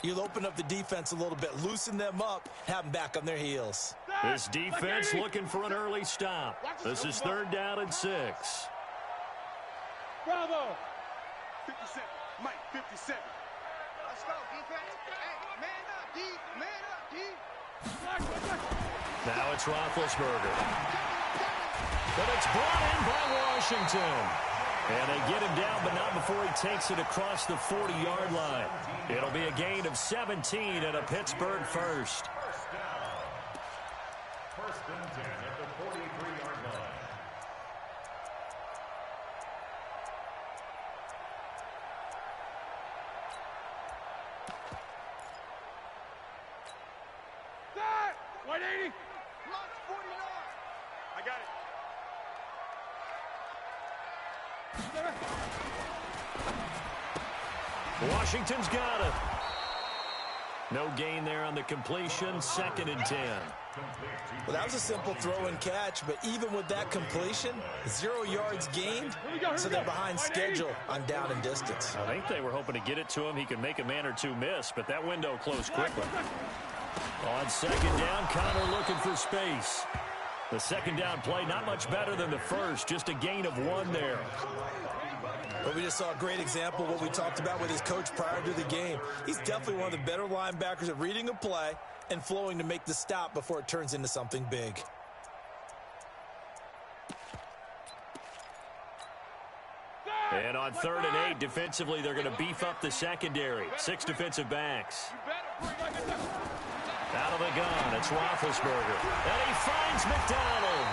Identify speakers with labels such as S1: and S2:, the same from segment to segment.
S1: You'll open up the defense a little bit, loosen them up, have them back on their heels.
S2: This defense looking for an early stop. This is 3rd down and 6.
S3: Bravo. 57. Mike, 57.
S4: Let's go, defense. Hey, man up, D. Man up, D.
S2: Now it's Roethlisberger. But it's brought in by Washington. And they get him down, but not before he takes it across the 40-yard line. It'll be a gain of 17 and a Pittsburgh first.
S5: First and 10 at the 43-yard line.
S3: That! 180.
S4: Launch 49.
S3: I got it.
S2: Washington's got it. No gain there on the completion. 2nd and 10.
S1: Well, that was a simple throw and catch, but even with that completion, 0 yards gained, so they're behind schedule on down and distance.
S2: I think they were hoping to get it to him. He could make a man or two miss, but that window closed quickly. On 2nd down, Connor looking for space. The 2nd down play, not much better than the first, just a gain of 1 there.
S1: But we just saw a great example of what we talked about with his coach prior to the game. He's definitely one of the better linebackers at reading a play and flowing to make the stop before it turns into something big.
S2: And on 3rd and 8, defensively, they're going to beef up the secondary. 6 defensive backs. Out of the gun, it's Roethlisberger. And he finds McDonald.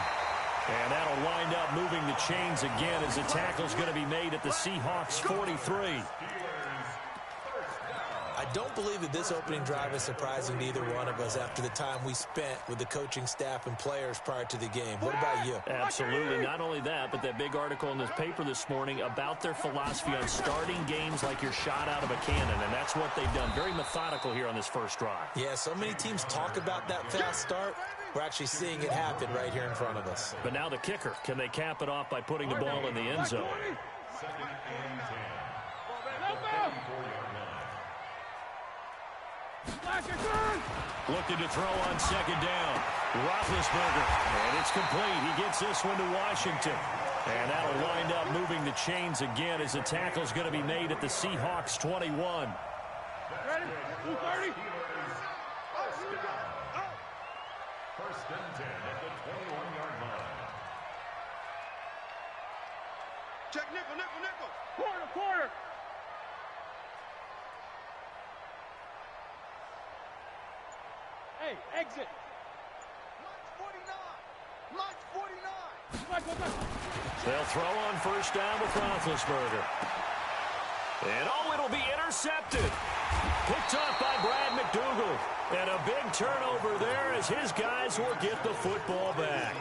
S2: And that'll wind up moving the chains again as the tackle's going to be made at the Seahawks 43.
S1: I don't believe that this opening drive is surprising to either one of us after the time we spent with the coaching staff and players prior to the game. What about you?
S2: Absolutely. Not only that, but that big article in the paper this morning about their philosophy on starting games like you're shot out of a cannon, and that's what they've done. Very methodical here on this first drive.
S1: Yeah, so many teams talk about that fast start. We're actually seeing it happen right here in front of us.
S2: But now the kicker. Can they cap it off by putting the ball in the end zone? Looking to throw on 2nd down. Roethlisberger. And it's complete. He gets this one to Washington. And that'll wind up moving the chains again as the tackle's going to be made at the Seahawks 21.
S3: Ready? 230.
S5: First and 10 at the 21-yard line.
S4: Check nickel, nickel, nickel.
S3: Quarter. Hey, exit.
S4: Launch 49.
S2: They'll throw on 1st down with Roethlisberger. And it'll be intercepted. Picked off by Brad McDougal. And a big turnover there as his guys will get the football back.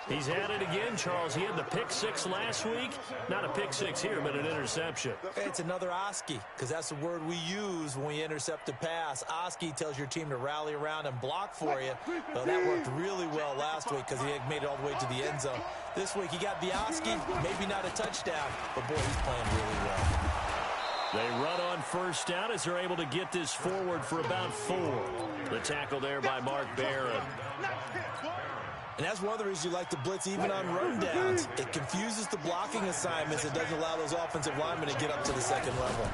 S2: He's at it again, Charles. He had the pick 6 last week. Not a pick 6 here, but an interception.
S1: It's another Oski, because that's the word we use when we intercept a pass. Oski tells your team to rally around and block for you. Well, that worked really well last week because he had made it all the way to the end zone. This week he got the Oski, maybe not a touchdown, but boy, he's playing really well.
S2: They run on 1st down as they're able to get this forward for about 4. The tackle there by Mark Barron.
S1: And that's one of the reasons you like to blitz even on run downs. It confuses the blocking assignments. It doesn't allow those offensive linemen to get up to the 2nd level.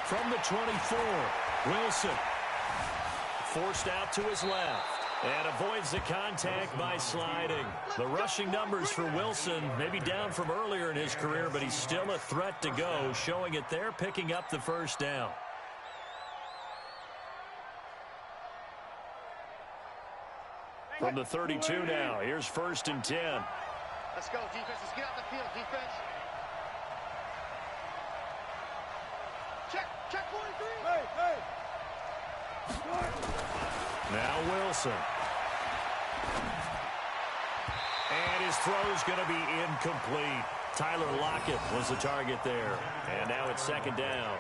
S2: From the 24, Wilson. Forced out to his left. And avoids the contact by sliding. The rushing numbers for Wilson maybe down from earlier in his career, but he's still a threat to go, showing it there, picking up the 1st down. From the 32 now, here's 1st and 10.
S4: Let's go, defense. Let's get out the field, defense. Check 43.
S3: Hey.
S2: Now Wilson. And his throw's going to be incomplete. Tyler Lockett was the target there. And now it's 2nd down.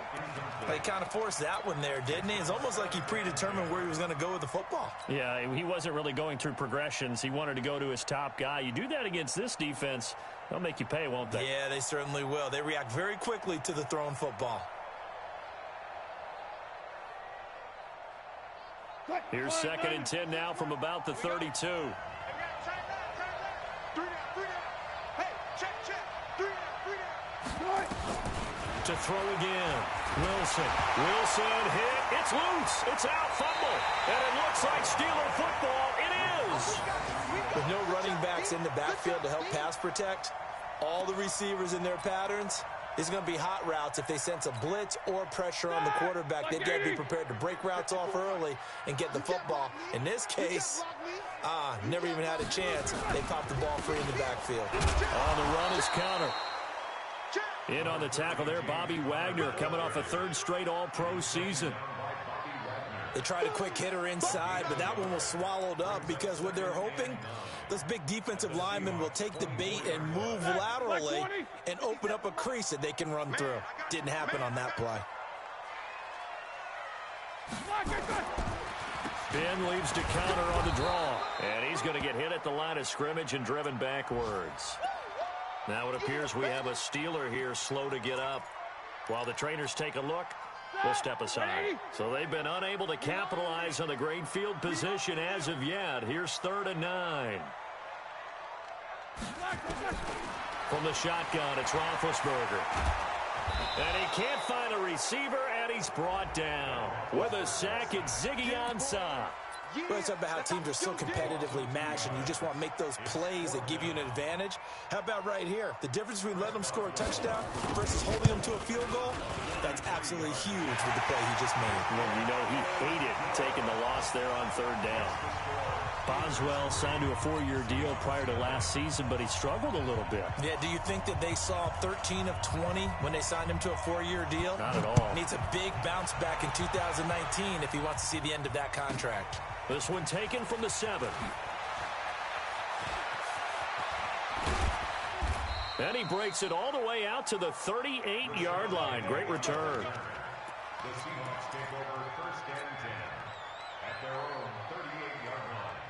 S1: He kind of forced that one there, didn't he? It's almost like he predetermined where he was going to go with the football.
S2: Yeah, he wasn't really going through progressions. He wanted to go to his top guy. You do that against this defense, they'll make you pay, won't they?
S1: Yeah, they certainly will. They react very quickly to the thrown football.
S2: Here's 2nd and 10 now from about the 32. To throw again. Wilson hit. It's loose. It's out. Fumble. And it looks like Steeler football. It is.
S1: With no running backs in the backfield to help pass protect, all the receivers in their patterns, it's going to be hot routes. If they sense a blitz or pressure on the quarterback, they've got to be prepared to break routes off early and get the football. In this case, never even had a chance. They popped the ball free in the backfield.
S2: On the run is counter. In on the tackle there, Bobby Wagner, coming off a 3rd straight All-Pro season.
S1: They tried a quick hitter inside, but that one was swallowed up because what they're hoping, those big defensive linemen will take the bait and move laterally and open up a crease that they can run through. Didn't happen on that play.
S2: Ben leaves to counter on the draw. And he's going to get hit at the line of scrimmage and driven backwards. Now it appears we have a Steeler here slow to get up. While the trainers take a look, we'll step aside. So they've been unable to capitalize on the great field position as of yet. Here's 3rd and 9. From the shotgun, it's Roethlisberger. And he can't find a receiver, and he's brought down. With a sack, it's Ziggy Ansah.
S1: Well, it's about how teams are so competitively matched, and you just want to make those plays that give you an advantage. How about right here? The difference between letting them score a touchdown versus holding them to a field goal, that's absolutely huge with the play he just made.
S2: Well, you know, he hated taking the loss there on 3rd down. Boswell signed to a 4-year deal prior to last season, but he struggled a little bit.
S1: Yeah, do you think that they saw 13 of 20 when they signed him to a 4-year deal?
S2: Not at all.
S1: Needs a big bounce back in 2019 if he wants to see the end of that contract.
S2: This one taken from the 7. And he breaks it all the way out to the 38-yard line. Great return.
S5: The Seahawks take over 1st and 10 at their own 38-yard line.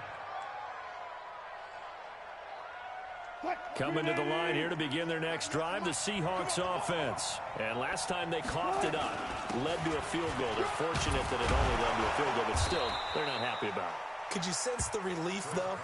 S2: Coming to the line here to begin their next drive, the Seahawks offense. And last time they coughed it up, led to a field goal. They're fortunate that it only led to a field goal, but still, they're not happy about it.
S1: Could you sense the relief, though,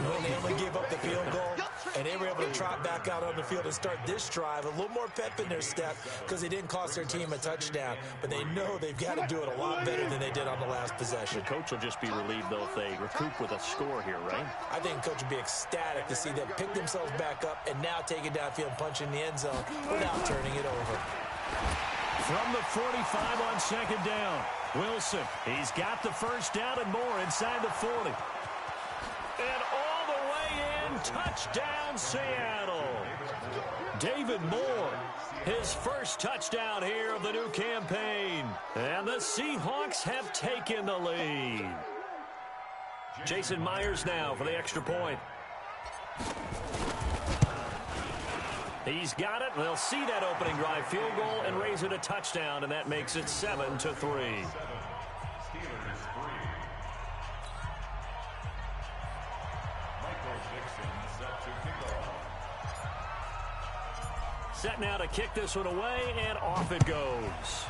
S1: when they only gave up the field goal and they were able to trot back out on the field and start this drive? A little more pep in their step because they didn't cost their team a touchdown, but they know they've got to do it a lot better than they did on the last possession.
S2: The coach will just be relieved, though, if they recoup with a score here, right?
S1: I think the coach would be ecstatic to see them pick themselves back up and now take it downfield and punch in the end zone without turning it over.
S2: From the 45 on 2nd down, Wilson, he's got the 1st down and more inside the 40. And all the way in, touchdown Seattle. David Moore, his 1st touchdown here of the new campaign. And the Seahawks have taken the lead. Jason Myers now for the extra point. He's got it. They'll see that opening drive field goal and raise it a touchdown, and that makes it 7-3. Set now to kick this one away, and off it goes.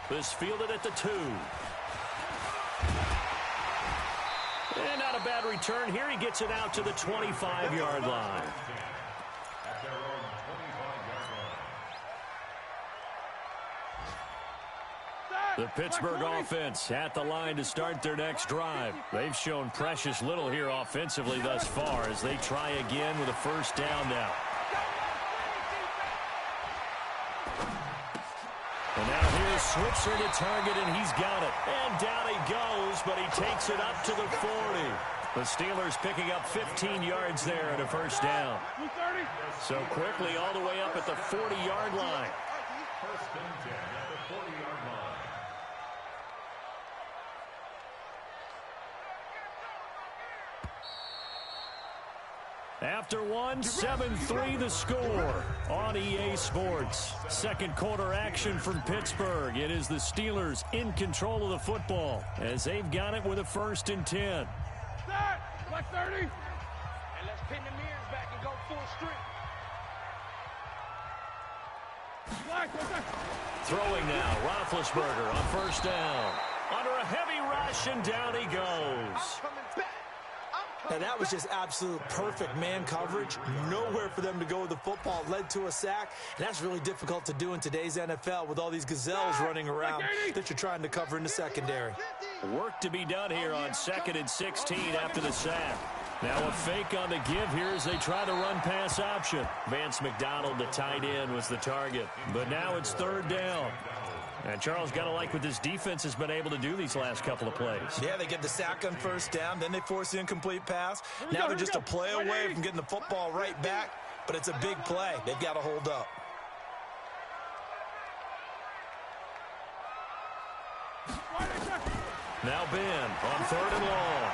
S2: This fielded at the 2. And not a bad return here. He gets it out to the 25-yard line. The Pittsburgh offense at the line to start their next drive. They've shown precious little here offensively thus far as they try again with a 1st down now. And now here's Switzer to target, and he's got it. And down he goes, but he takes it up to the 40. The Steelers picking up 15 yards there at a 1st down. So quickly all the way up at the 40-yard line.
S5: 1st and 10 at the 40-yard line.
S2: After one, 7-3 the score on EA Sports. 2nd quarter action from Pittsburgh. It is the Steelers in control of the football as they've got it with a 1st and 10.
S3: Black 30.
S4: And let's pin the mirrors back and go full strength.
S3: Black.
S2: Throwing now, Roethlisberger on first down. Under a heavy rush, and down he goes.
S1: Now, that was just absolute perfect man coverage. Nowhere for them to go with the football. It led to a sack, and that's really difficult to do in today's NFL with all these gazelles running around that you're trying to cover in the secondary.
S2: Work to be done here on 2nd and 16 after the sack. Now a fake on the give here as they try the run-pass option. Vance McDonald, the tight end, was the target. But now it's 3rd down. And Charles, got to like what this defense has been able to do these last couple of plays.
S1: Yeah, they get the sack on first down, then they force the incomplete pass. Now they're just a play away from getting the football right back, but it's a big play. They've got to hold up.
S2: Now Ben on 3rd and long.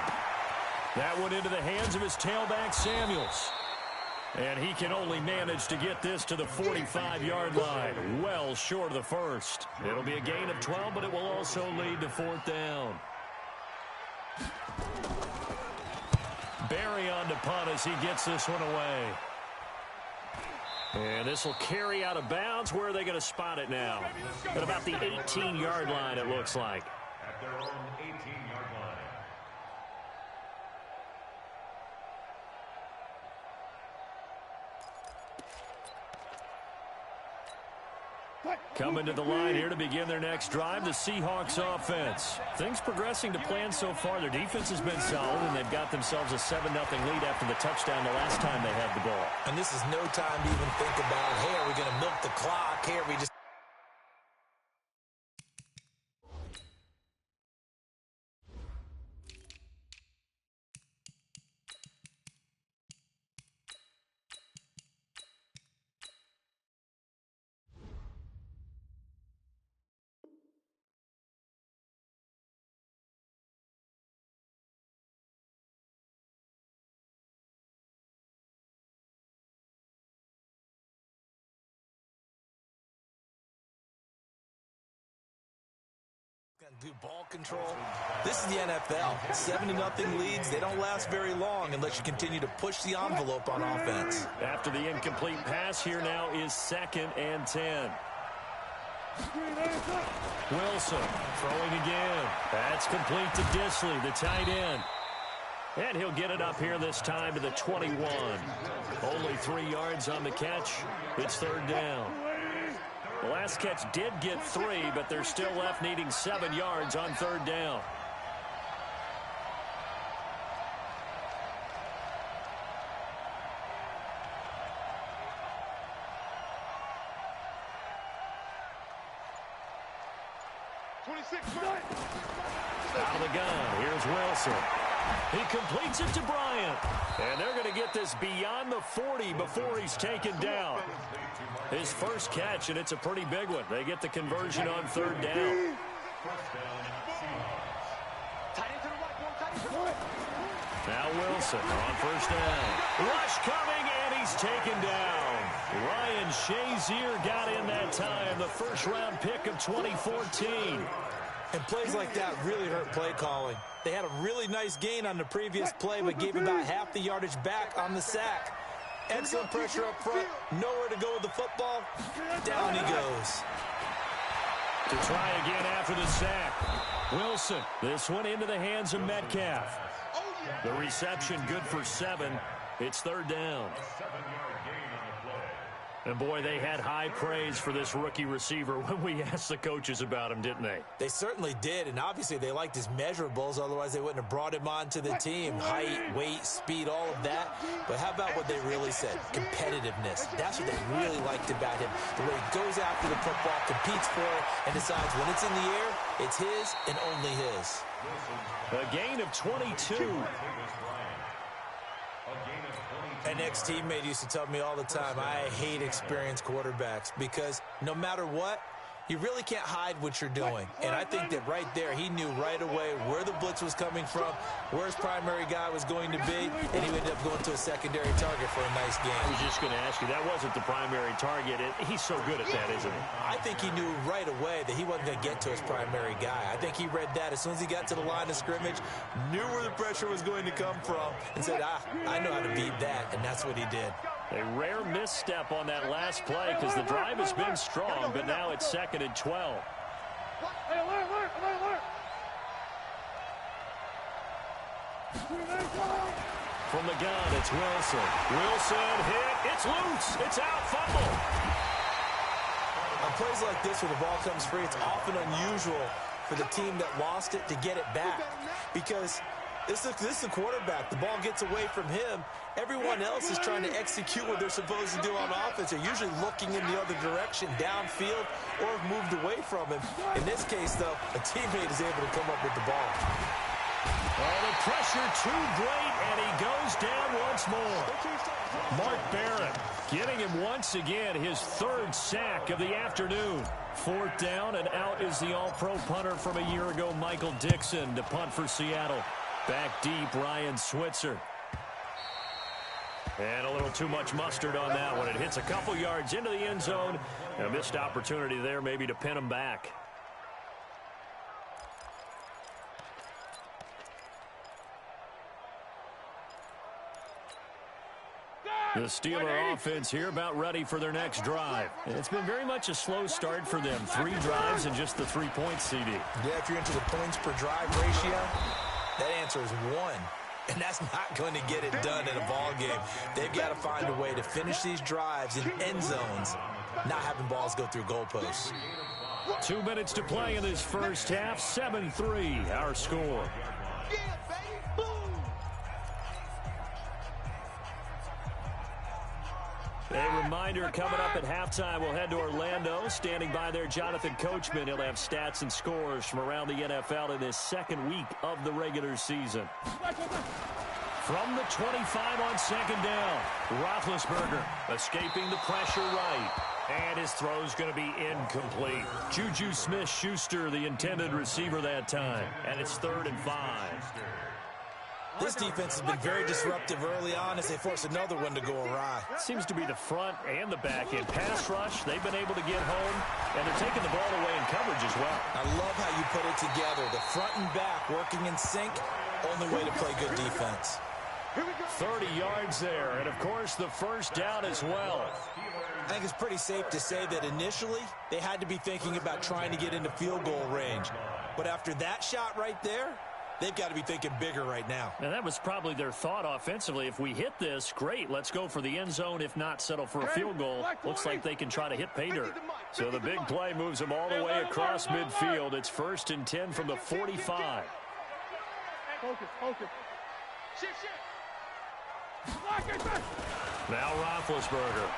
S2: That went into the hands of his tailback, Samuels. And he can only manage to get this to the 45-yard line, well short of the first. It'll be a gain of 12, but it will also lead to 4th down. Barry on to punt as he gets this one away. And this will carry out of bounds. Where are they going to spot it now? At about the 18-yard line, it looks like.
S5: At their own 18-yard line.
S2: Coming to the line here to begin their next drive, the Seahawks offense. Things progressing to plan so far. Their defense has been solid, and they've got themselves a 7-0 lead after the touchdown the last time they had the ball.
S1: And this is no time to even think about, hey, are we going to milk the clock? Hey, are we just... do ball control. This is the NFL. 70-0 leads. They don't last very long unless you continue to push the envelope on offense.
S2: After the incomplete pass, here now is 2nd and 10. Wilson throwing again. That's complete to Disley, the tight end. And he'll get it up here this time to the 21. Only 3 yards on the catch. It's 3rd down. The last catch did get 3, but they're still left needing 7 yards on 3rd down. Out of the gun, here's Wilson. He completes it to Bryant. And they're going to get this beyond the 40 before he's taken down. His first catch, and it's a pretty big one. They get the conversion on 3rd down. Now Wilson on first down. Rush coming, and he's taken down. Ryan Shazier got in that time, the first-round pick of 2014.
S1: And plays like that really hurt play calling. They had a really nice gain on the previous play, but gave about half the yardage back on the sack. Excellent pressure up front. Nowhere to go with the football. Down he goes.
S2: To try again after the sack. Wilson. This one into the hands of Metcalf. The reception good for 7. It's 3rd down. And, boy, they had high praise for this rookie receiver when we asked the coaches about him, didn't they?
S1: They certainly did, and obviously they liked his measurables. Otherwise, they wouldn't have brought him onto the team. Height, weight, speed, all of that. But how about what they really said? Competitiveness. That's what they really liked about him. The way he goes after the football, competes for it, and decides when it's in the air, it's his and only his.
S2: A gain of 22.
S1: An ex-teammate used to tell me all the time, I hate experienced quarterbacks because no matter what, you really can't hide what you're doing. And I think that right there, he knew right away where the blitz was coming from, where his primary guy was going to be, and he ended up going to a secondary target for a nice game.
S2: I was just going to ask you, that wasn't the primary target. He's so good at that, isn't he?
S1: I think he knew right away that he wasn't going to get to his primary guy. I think he read that as soon as he got to the line of scrimmage, knew where the pressure was going to come from, and said, I know how to beat that, and that's what he did.
S2: A rare misstep on that last play because the drive has been strong, but now it's 2nd and 12.
S3: Hey, alert.
S2: From the gun, it's Wilson. Wilson hit. It's loose. It's out. Fumble.
S1: On plays like this where the ball comes free, it's often unusual for the team that lost it to get it back because this is the quarterback. The ball gets away from him. Everyone else is trying to execute what they're supposed to do on offense. They're usually looking in the other direction, downfield, or have moved away from him. In this case, though, a teammate is able to come up with the ball.
S2: Oh, the pressure too great, and he goes down once more. Mark Barron getting him once again his 3rd sack of the afternoon. 4th down, and out is the all-pro punter from a year ago, Michael Dixon, to punt for Seattle. Back deep, Ryan Switzer. And a little too much mustard on that one. It hits a couple yards into the end zone. A missed opportunity there maybe to pin him back. The Steeler offense here about ready for their next drive. It's been very much a slow start for them. 3 drives and just the 3 points, CD.
S1: Yeah, if you're into the points per drive ratio, that answer is 1. And that's not going to get it done in a ball game. They've got to find a way to finish these drives in end zones, not having balls go through goalposts.
S2: 2 minutes to play in this first half. 7-3, our score. A reminder coming up at halftime, we'll head to Orlando. Standing by there, Jonathan Coachman. He'll have stats and scores from around the NFL in this 2nd week of the regular season. From the 25 on 2nd down, Roethlisberger escaping the pressure right. And his throw's going to be incomplete. Juju Smith-Schuster, the intended receiver that time. And it's 3rd and 5.
S1: This defense has been very disruptive early on as they force another one to go awry.
S2: Seems to be the front and the back end. Pass rush, they've been able to get home, and they're taking the ball away in coverage as well.
S1: I love how you put it together. The front and back working in sync, only way to play good defense.
S2: 30 yards there, and of course the 1st down as well.
S1: I think it's pretty safe to say that initially they had to be thinking about trying to get into field goal range. But after that shot right there, they've got to be thinking bigger right now.
S2: And that was probably their thought offensively. If we hit this, great. Let's go for the end zone. If not, settle for a field goal. Looks like they can try to hit pay dirt. So the big play moves them all the way across midfield. It's 1st and 10 from the 45.
S3: Focus. Shit.
S2: Now Roethlisberger.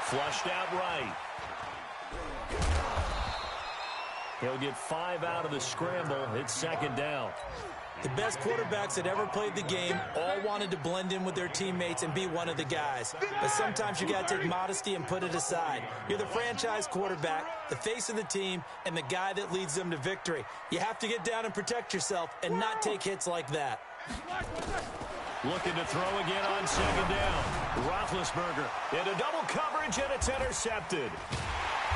S2: Flushed out right. He'll get 5 out of the scramble. It's 2nd down.
S1: The best quarterbacks that ever played the game all wanted to blend in with their teammates and be one of the guys. But sometimes you got to take modesty and put it aside. You're the franchise quarterback, the face of the team, and the guy that leads them to victory. You have to get down and protect yourself and not take hits like that.
S2: Looking to throw again on 2nd down. Roethlisberger into double coverage, and it's intercepted.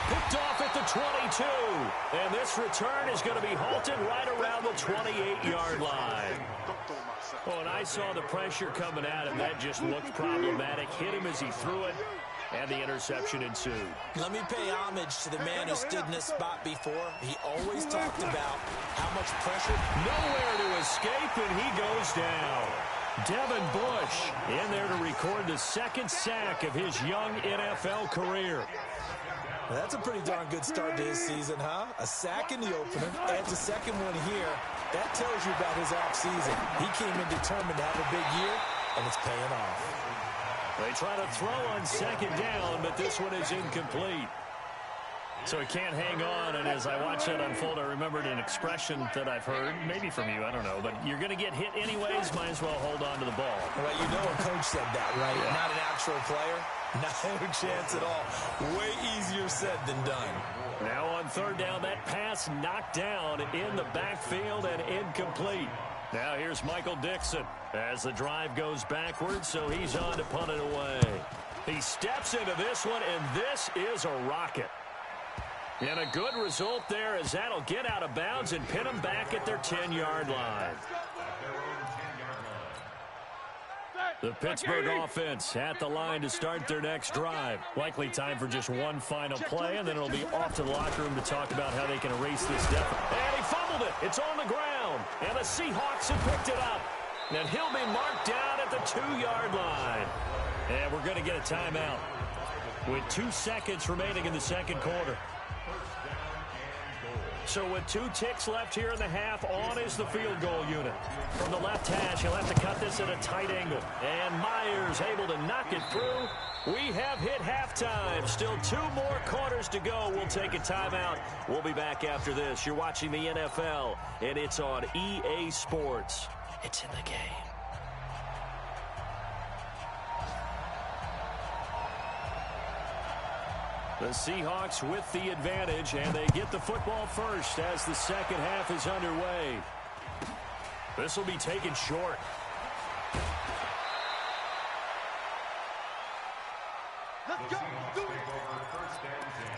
S2: Picked off at the 22. And this return is going to be halted right around the 28-yard line. Oh, and I saw the pressure coming at him. That just looked problematic. Hit him as he threw it, and the interception ensued.
S1: Let me pay homage to the man who stood in this spot before. He always talked about how much pressure.
S2: Nowhere to escape, and he goes down. Devin Bush in there to record the 2nd sack of his young NFL career.
S1: Well, that's a pretty darn good start to his season, huh? A sack in the opener, adds a 2nd one here. That tells you about his offseason. He came in determined to have a big year, and it's paying off.
S2: They try to throw on 2nd down, but this one is incomplete. So he can't hang on, and as I watch that unfold, I remembered an expression that I've heard, maybe from you, I don't know, but you're going to get hit anyways, might as well hold on to the ball.
S1: Well, you know a coach said that, right? Yeah. Not an actual player. No chance at all. Way easier said than done.
S2: Now on 3rd down, that pass knocked down in the backfield and incomplete. Now here's Michael Dixon as the drive goes backwards, so he's on to punt it away. He steps into this one, and this is a rocket. And a good result there as that'll get out of bounds and pin them back at their 10-yard line. The Pittsburgh offense at the line to start their next drive. Likely time for just one final play, and then it'll be off to the locker room to talk about how they can erase this deficit. And he fumbled it. It's on the ground. And the Seahawks have picked it up. And he'll be marked down at the 2-yard line. And we're going to get a timeout with 2 seconds remaining in the second quarter. So with 2 ticks left here in the half, on is the field goal unit. From the left hash, he'll have to cut this at a tight angle. And Myers able to knock it through. We have hit halftime. Still 2 more quarters to go. We'll take a timeout. We'll be back after this. You're watching the NFL, and it's on EA Sports. It's in the game. The Seahawks with the advantage, and they get the football first as the second half is underway. This will be taken short.
S4: Let's go.
S5: Seahawks take over first and 10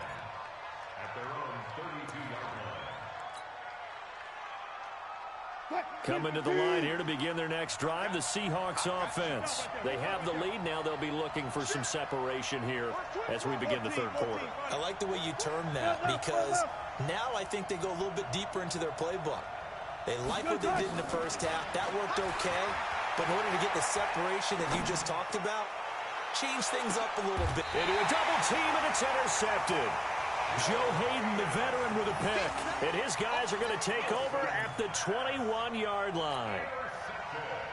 S5: at their own 32-yard line.
S2: Coming to the line here to begin their next drive, the Seahawks offense. They have the lead. Now they'll be looking for some separation here as we begin the third quarter.
S1: I like the way you term that, because now I think they go a little bit deeper into their playbook. They like what they did in the first half. That worked okay. But in order to get the separation that you just talked about, change things up a little bit.
S2: Into a double team, and it's intercepted. Joe Hayden, the veteran, with a pick. And his guys are going to take over at the 21-yard line.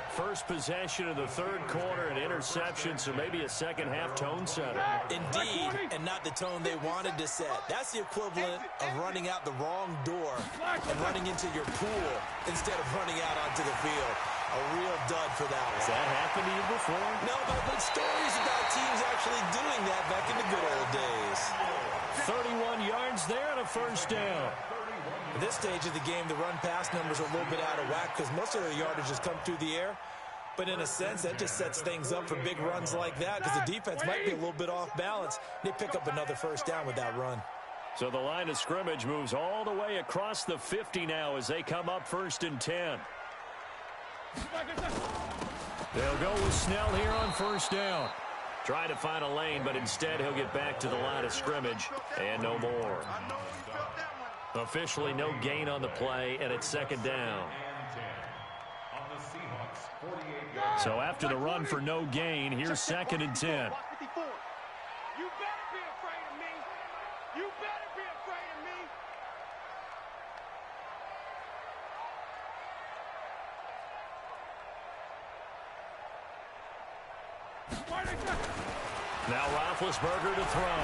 S2: First possession of the third quarter, an interception, so maybe a second-half tone setter.
S1: Indeed, and not the tone they wanted to set. That's the equivalent of running out the wrong door and running into your pool instead of running out onto the field. A real dud for that one.
S2: Has that happened to you before?
S1: No, but I've heard stories about teams actually doing that back in the good old days.
S2: 31 yards there and a first down.
S1: At this stage of the game, the run-pass numbers are a little bit out of whack because most of their yardage has come through the air. But in a sense, that just sets things up for big runs like that because the defense might be a little bit off balance. They pick up another first down with that run.
S2: So the line of scrimmage moves all the way across the 50 now as they come up first and 10. They'll go with Snell here on first down. Try to find a lane, but instead he'll get back to the line of scrimmage and no more. Officially no gain on the play, and it's second down. So after the run for no gain, here's second and 10.
S4: You better be afraid of me. You better be afraid of me.
S2: Now Roethlisberger to throw.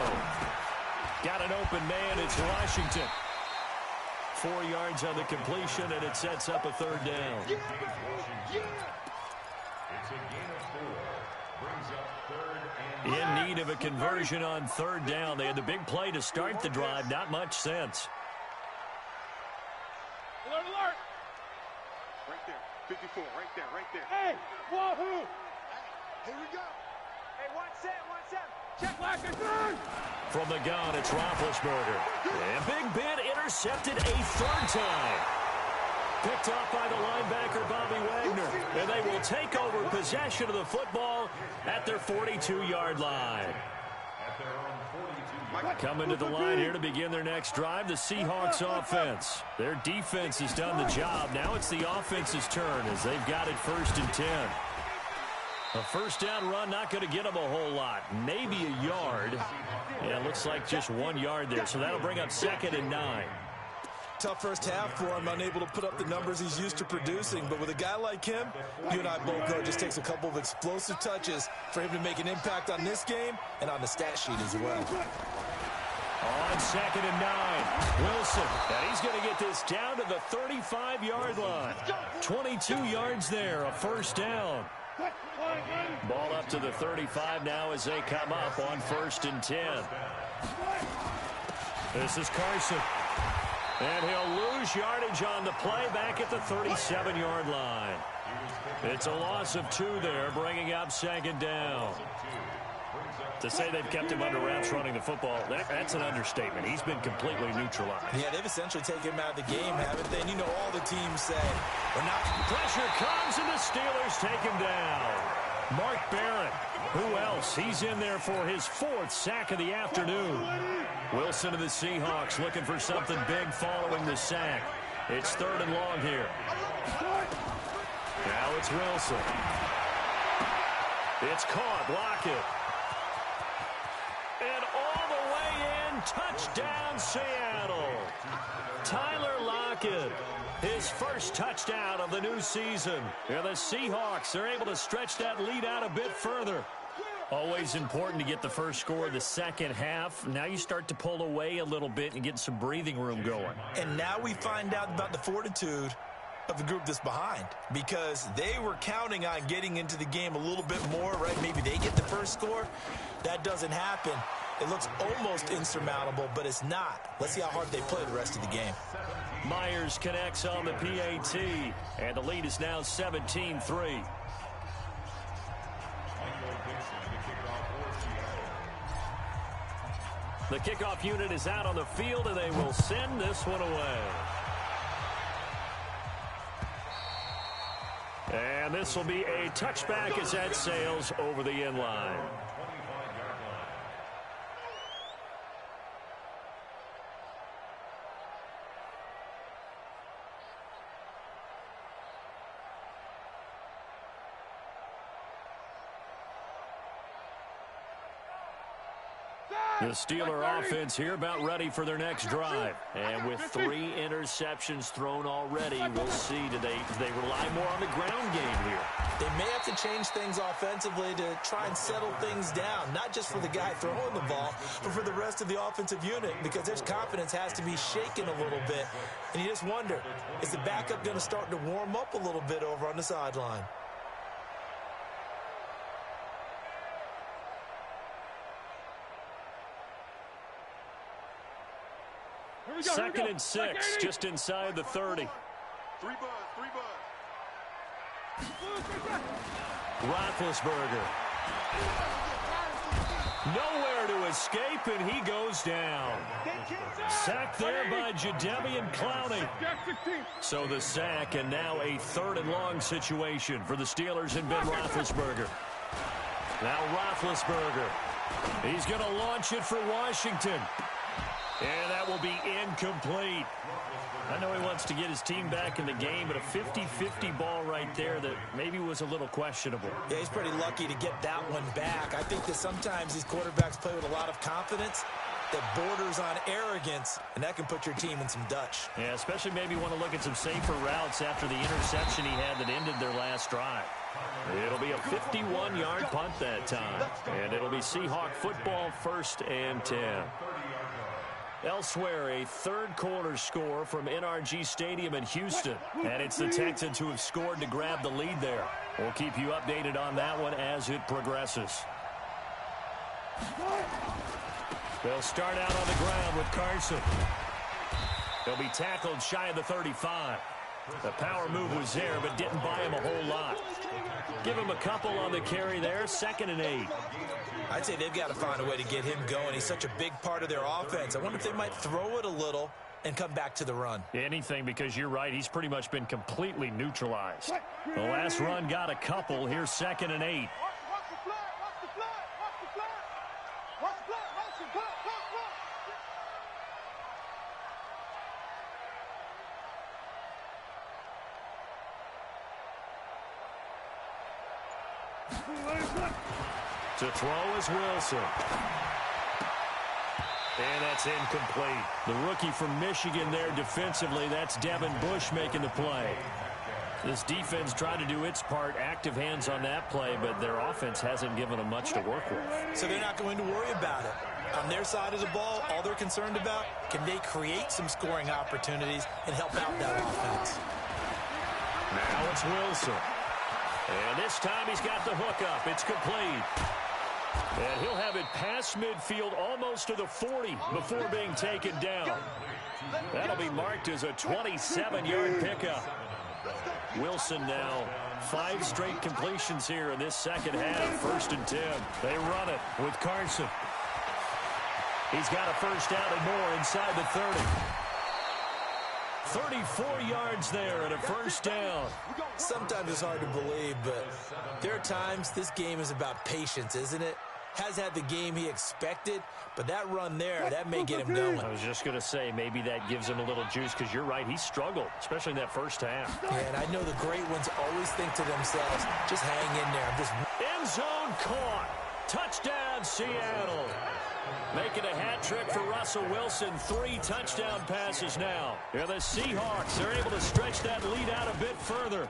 S2: Got an open man. It's Washington. 4 yards on the completion, and it sets up a third down.
S5: It's a gain of 4. Brings up third and
S2: In need of a conversion on third down. They had the big play to start the drive. Not much sense.
S4: Alert, alert. Right there. 54. Right there. Right there. Hey, wahoo. Here we go. Hey, one set. Check like a third.
S2: From the gun, it's Roethlisberger. And Big Ben intercepted a third time. Picked off by the linebacker, Bobby Wagner. And they will take over possession of the football at their 42-yard line. Coming to the line here to begin their next drive, the Seahawks offense. Their defense has done the job. Now it's the offense's turn as they've got it first and 10. A first down run, not going to get them a whole lot. Maybe a yard. Yeah, it looks like just 1 yard there. So that'll bring up second and 9.
S1: Tough first half for him, unable to put up the numbers he's used to producing. But with a guy like him, you and I both know it just takes a couple of explosive touches for him to make an impact on this game and on the stat sheet as well.
S2: On second and 9, Wilson. And he's going to get this down to the 35-yard line. 22 yards there, a first down. Ball up to the 35 now as they come up on first and 10. This is Carson. And he'll lose yardage on the play back at the 37-yard line. It's a loss of 2 there, bringing up second down. To say they've kept him under wraps running the football, that's an understatement. He's been completely neutralized.
S1: Yeah, they've essentially taken him out of the game, haven't they? And you know all the teams say, we're not.
S2: Pressure comes, and the Steelers take him down. Mark Barrett. Who else? He's in there for his 4th sack of the afternoon. Wilson of the Seahawks looking for something big following the sack. It's 3rd and long here. Now it's Wilson. It's caught. Lockett. And all the way in. Touchdown, Seattle. Tyler Lockett. His first touchdown of the new season. And the Seahawks are able to stretch that lead out a bit further. Always important to get the first score of the second half. Now you start to pull away a little bit and get some breathing room going.
S1: And now we find out about the fortitude of the group that's behind, because they were counting on getting into the game a little bit more, right? Maybe they get the first score. That doesn't happen. It looks almost insurmountable, but it's not. Let's see how hard they play the rest of the game.
S2: Myers connects on the PAT, and the lead is now 17-3. The kickoff unit is out on the field, and they will send this one away. And this will be a touchback as that sails over the end line. The Steeler offense here about ready for their next drive. And with 3 interceptions thrown already, we'll see today they rely more on the ground game here.
S1: They may have to change things offensively to try and settle things down, not just for the guy throwing the ball, but for the rest of the offensive unit, because their confidence has to be shaken a little bit. And you just wonder, is the backup going to start to warm up a little bit over on the sideline?
S2: Second and 6, just inside the 30.
S4: 3 buzz.
S2: Roethlisberger. Nowhere to escape, and he goes down. Sacked there by Jadeveon Clowney. So the sack, and now a 3rd and long situation for the Steelers and Ben Roethlisberger. Now Roethlisberger. He's going to launch it for Washington. And that will be incomplete. I know he wants to get his team back in the game, but a 50-50 ball right there that maybe was a little questionable.
S1: Yeah, he's pretty lucky to get that one back. I think that sometimes these quarterbacks play with a lot of confidence that borders on arrogance, and that can put your team in some Dutch.
S2: Yeah, especially maybe want to look at some safer routes after the interception he had that ended their last drive. It'll be a 51-yard punt that time, and it'll be Seahawk football, 1st and 10. Elsewhere, a 3rd quarter score from NRG Stadium in Houston. And it's the Texans who have scored to grab the lead there. We'll keep you updated on that one as it progresses. They'll start out on the ground with Carson. They'll be tackled shy of the 35. The power move was there, but didn't buy him a whole lot. Give him a couple on the carry there, 2nd and 8.
S1: I'd say they've got to find a way to get him going. He's such a big part of their offense. I wonder if they might throw it a little and come back to the run.
S2: Anything, because you're right, he's pretty much been completely neutralized. The last run got a couple. Here's 2nd and 8. To throw is Wilson. And that's incomplete. The rookie from Michigan there defensively. That's Devin Bush making the play. This defense tried to do its part, active hands on that play, but their offense hasn't given them much to work with.
S1: So they're not going to worry about it. On their side of the ball, all they're concerned about, can they create some scoring opportunities and help out that offense?
S2: Now it's Wilson. And this time he's got the hook up. It's complete. And he'll have it past midfield almost to the 40 before being taken down. That'll be marked as a 27-yard pickup. Wilson now 5 straight completions here in this second half. 1st and 10. They run it with Carson. He's got a first down and more inside the 30. 34 yards there and a first down.
S1: Sometimes it's hard to believe, but there are times this game is about patience, isn't it? Has had the game he expected, but that run there, that may get him going.
S2: I was just going to say, maybe that gives him a little juice, because you're right, he struggled, especially in that first half.
S1: Yeah, and I know the great ones always think to themselves, just hang in there.
S2: End zone caught. Touchdown, Seattle. Making a hat trick for Russell Wilson. 3 touchdown passes now. Yeah, the Seahawks, they're able to stretch that lead out a bit further.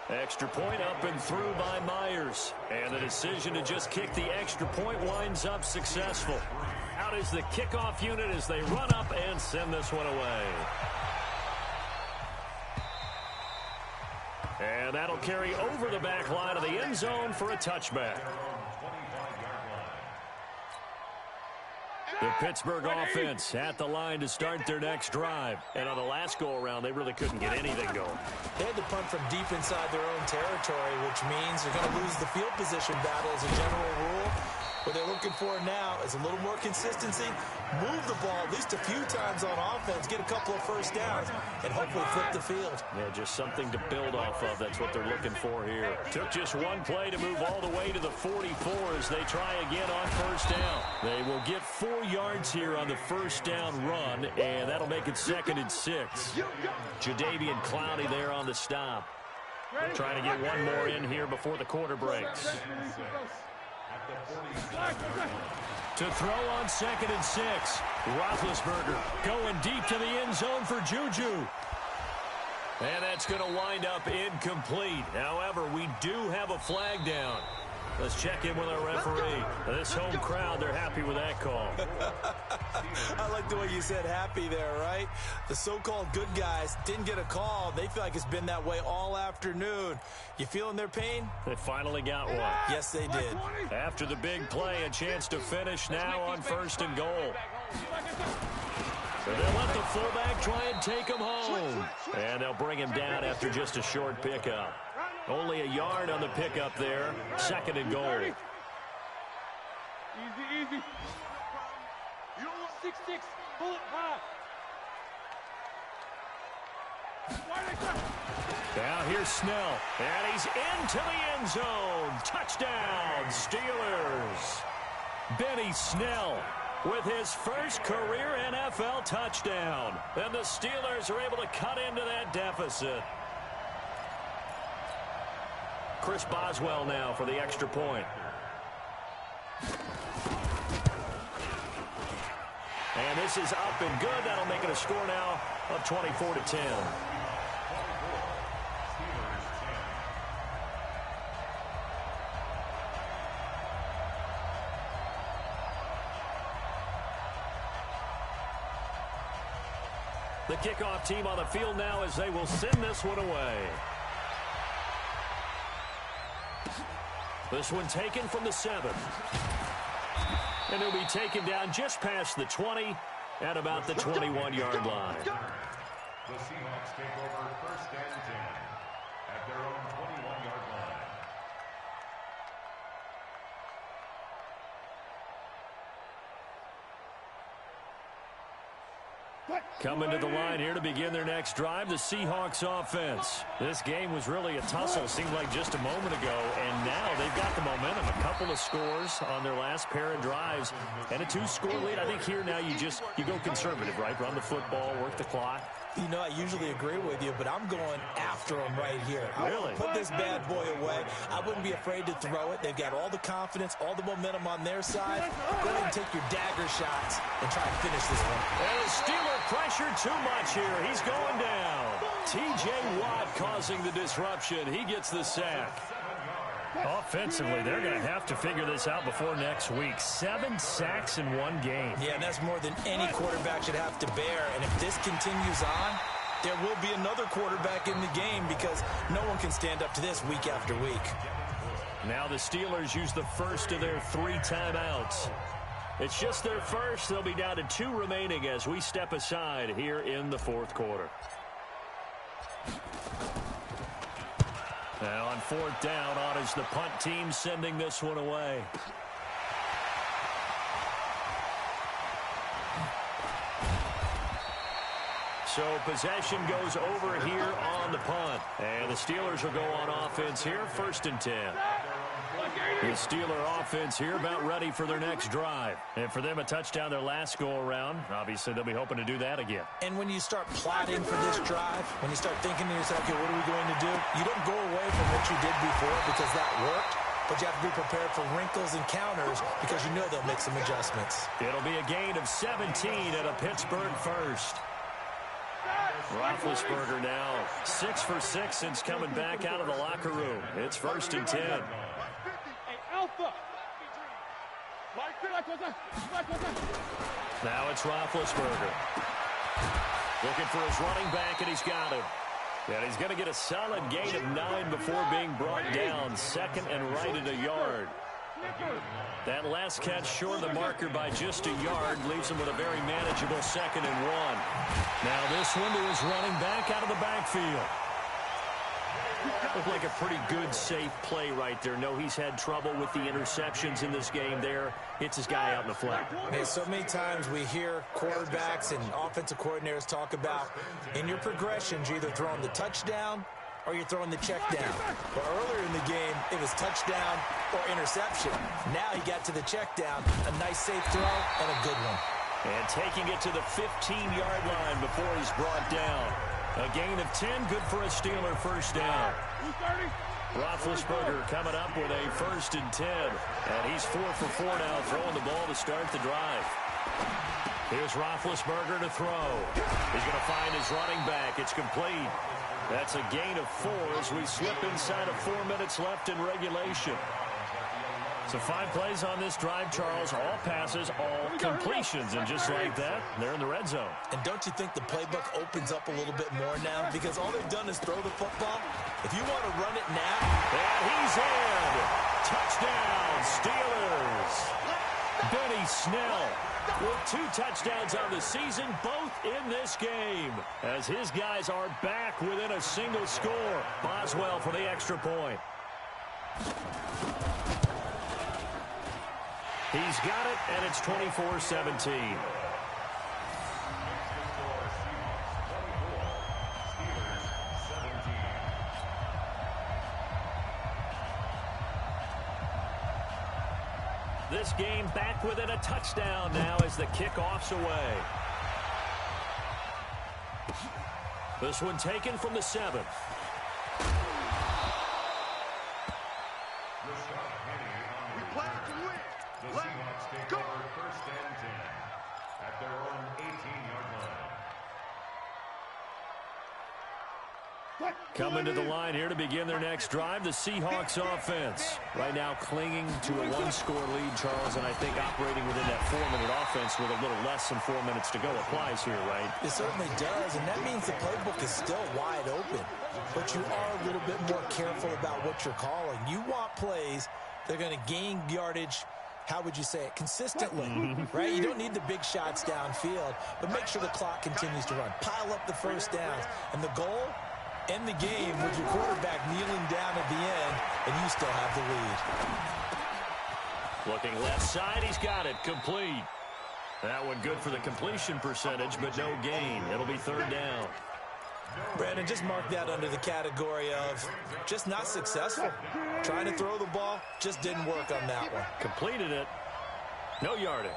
S2: Extra point up and through by Myers. And the decision to just kick the extra point winds up successful. Out is the kickoff unit as they run up and send this one away. And that'll carry over the back line of the end zone for a touchback. The Pittsburgh offense at the line to start their next drive. And on the last go-around, they really couldn't get anything going.
S1: They had to punt from deep inside their own territory, which means they're going to lose the field position battle as a general rule. What they're looking for now is a little more consistency, move the ball at least a few times on offense, get a couple of first downs, and hopefully flip the field.
S2: Yeah, just something to build off of. That's what they're looking for here. Took just one play to move all the way to the 44 as they try again on first down. They will get 4 yards here on the first down run, and that'll make it 2nd and 6. Jadeveon Clowney there on the stop. Trying to get one more in here before the quarter breaks. To throw on 2nd and 6. Roethlisberger going deep to the end zone for Juju. And that's going to wind up incomplete. However, we do have a flag down. Let's check in with our referee. This home crowd, they're happy with that call.
S1: I like the way you said happy there, right? The so-called good guys didn't get a call. They feel like it's been that way all afternoon. You feeling their pain?
S2: They finally got one.
S1: Yes, they did.
S2: After the big play, a chance to finish now on 1st and goal. So they'll let the fullback try and take him home. And they'll bring him down after just a short pickup. Only a yard on the pickup there. 2nd and goal.
S3: Easy, easy. 6-6, pull it high.
S2: Now here's Snell. And he's into the end zone. Touchdown, Steelers. Benny Snell with his first career NFL touchdown. And the Steelers are able to cut into that deficit. Chris Boswell now for the extra point. And this is up and good. That'll make it a score now of 24-10. The kickoff team on the field now as they will send this one away. This one taken from the 7. And he'll be taken down just past the 20 at about the 21-yard line.
S5: The Seahawks take over 1st and 10 at their own 21-yard line.
S2: Coming to the line here to begin their next drive, the Seahawks offense. This game was really a tussle, seemed like just a moment ago, and now they've got the momentum. A couple of scores on their last pair of drives, and a 2-score lead. I think here now you go conservative, right? Run the football, work the clock.
S1: You know, I usually agree with you, but I'm going after them right here.
S2: Really?
S1: Put this bad boy away. I wouldn't be afraid to throw it. They've got all the confidence, all the momentum on their side. Go ahead and take your dagger shots and try to finish this one.
S2: And the Steeler pressure too much here. He's going down. T.J. Watt causing the disruption. He gets the sack. Offensively, they're going to have to figure this out before next week. 7 sacks in one game.
S1: Yeah, and that's more than any quarterback should have to bear. And if this continues on, there will be another quarterback in the game because no one can stand up to this week after week.
S2: Now the Steelers use the first of their 3 timeouts. It's just their first. They'll be down to 2 remaining as we step aside here in the 4th quarter. Now on 4th down, on is the punt team sending this one away. So possession goes over here on the punt. And the Steelers will go on offense here, 1st and 10. The Steeler offense here about ready for their next drive. And for them, a touchdown their last go-around. Obviously, they'll be hoping to do that again.
S1: And when you start plotting for this drive, when you start thinking to yourself, okay, what are we going to do? You don't go away from what you did before because that worked. But you have to be prepared for wrinkles and counters because you know they'll make some adjustments.
S2: It'll be a gain of 17 at a Pittsburgh first. Roethlisberger now 6 for 6 since coming back out of the locker room. It's 1st and 10. Now it's Roethlisberger. Looking for his running back, and he's got him. And he's going to get a solid gain of 9 before being brought down. 2nd and right at a yard. That last catch short of the marker by just a yard leaves him with a very manageable 2nd and 1. Now this one to his running back out of the backfield. Looked like a pretty good, safe play right there. No, he's had trouble with the interceptions in this game there. Hits his guy out in the flat.
S1: Hey, so many times we hear quarterbacks and offensive coordinators talk about in your progressions, you're either throwing the touchdown or you're throwing the check down. But earlier in the game, it was touchdown or interception. Now he got to the check down. A nice safe throw and a good one.
S2: And taking it to the 15-yard line before he's brought down. A gain of 10, good for a Steeler first down. Roethlisberger coming up with a 1st and 10. And he's 4 for 4 now, throwing the ball to start the drive. Here's Roethlisberger to throw. He's going to find his running back. It's complete. That's a gain of 4 as we slip inside of 4 minutes left in regulation. So 5 plays on this drive, Charles. All passes, all completions. And just like that, they're in the red zone.
S1: And don't you think the playbook opens up a little bit more now? Because all they've done is throw the football. If you want to run it now.
S2: And he's in. Touchdown, Steelers. Benny Snell with 2 touchdowns on the season, both in this game. As his guys are back within a single score. Boswell for the extra point. He's got it, and it's 24-17. This game back within a touchdown now as the kickoff's away. This one taken from the 7th.
S5: The Seahawks take over 1st and 10 at their own 18-yard line.
S2: Coming to the line here to begin their next drive, the Seahawks offense. Right now clinging to a 1-score lead, Charles, and I think operating within that 4-minute offense with a little less than 4 minutes to go applies here, right?
S1: It certainly does, and that means the playbook is still wide open. But you are a little bit more careful about what you're calling. You want plays that are going to gain yardage, how would you say it, consistently, right? You don't need the big shots downfield, but make sure the clock continues to run. Pile up the first downs. And the goal, end the game with your quarterback kneeling down at the end, and you still have the lead.
S2: Looking left side, he's got it, complete. That one good for the completion percentage, but no gain. It'll be 3rd down.
S1: Brandon, just mark that under the category of just not successful. Trying to throw the ball, just didn't work on that one.
S2: Completed it. No yardage.